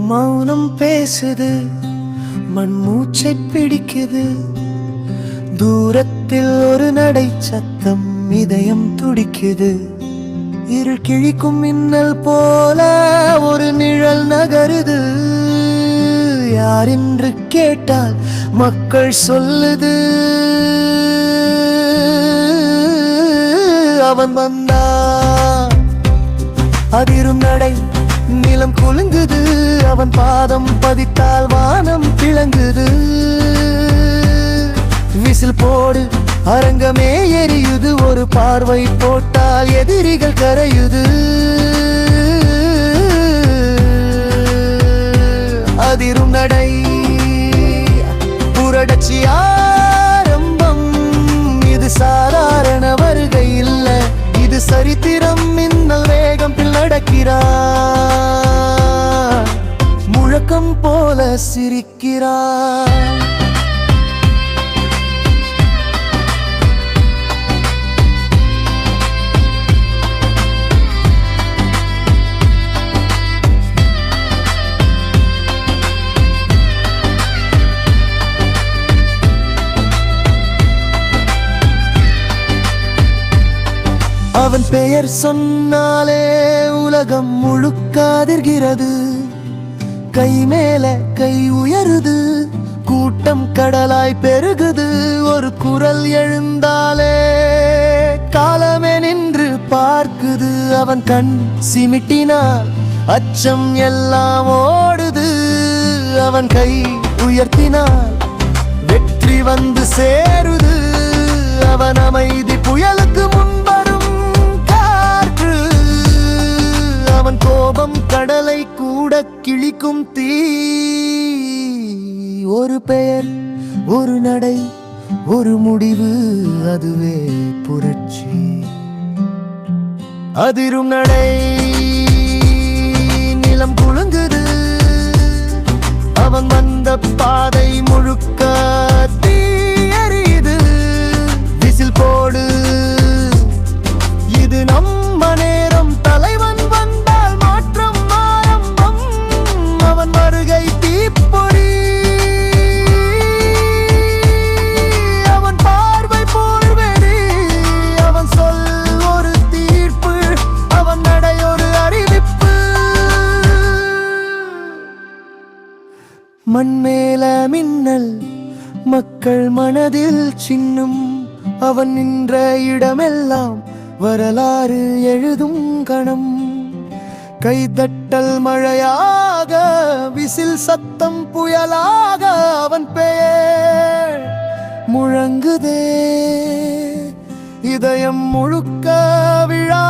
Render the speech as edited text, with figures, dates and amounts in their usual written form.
மௌனம் பேசுது, மண் மூச்சை பிடிக்குது. தூரத்தில் ஒரு நடை சத்தம், இதயம் துடிக்குது. இருள் கிழிக்கும் மின்னல் போல ஒரு நிழல் நகருது. யார் என்று கேட்டால் மக்கள் சொல்லுது, அவன் வந்தான். அதிரும் நடை, நிலம் குலுங்குது. அவன் பாதம் பதித்தால் வானம் திளங்குது. விசில் போடு, அரங்கமே எரியுது. ஒரு பார்வை போட்டால் எதிரிகள் கரையுது. அதிரும் நடை, புரட்சி ஆரம்பம். இது சாதாரண வருகை இல்ல, இது சரித்திரம். மின்னல் வேகம் நடக்கிறார், முழக்கம் போல சிரிக்கிறார். அவன் பெயர் சொன்னாலே உலகம் முழுக்க அதிர்கிறது. கை மேல கை உயருது, கூட்டம் கடலாய் பெருகுது. ஒரு குரல் எழுந்தாலே காலமே நின்று பார்க்குது. அவன் கண் சிமிட்டினால் அச்சம் எல்லாம் ஓடுது. அவன் கை உயர்த்தினால் வெற்றி வந்து சேருது. அவன் அமைதி புயலுக்கு முன்வரும் காற்று. அவன் கோபம் கடலை கூட கிழிக்கும் தீ. ஒரு பெயர், ஒரு நடை, ஒரு முடிவு, அதுவே புரட்சி. அதிரும் நடை, நிலம் குலுங்குது. அவன் வந்த பாதை முழுக்க தீ எரியுது. விசில் போடு, இது நம்ம நேரம். தலைவன் வந்தால் மாற்றம் ஆரம்பம். அவன் வருகை தீப்பொறி, அவன் பார்வை போல் வெறி. அவன் சொல் ஒரு தீர்ப்பு, அவன் நடை ஒரு அறிவிப்பு. மண்மேல மின்னல், மக்கள் மனதில் சின்னம். அவன் நின்ற இடமெல்லாம் வரலாறு எழுதும் கணம். கைதட்டல் மழையாக, விசில் சத்தம் புயலாக. அவன் பெயர் முழங்குதே, இதயம் முழுக்க விழா.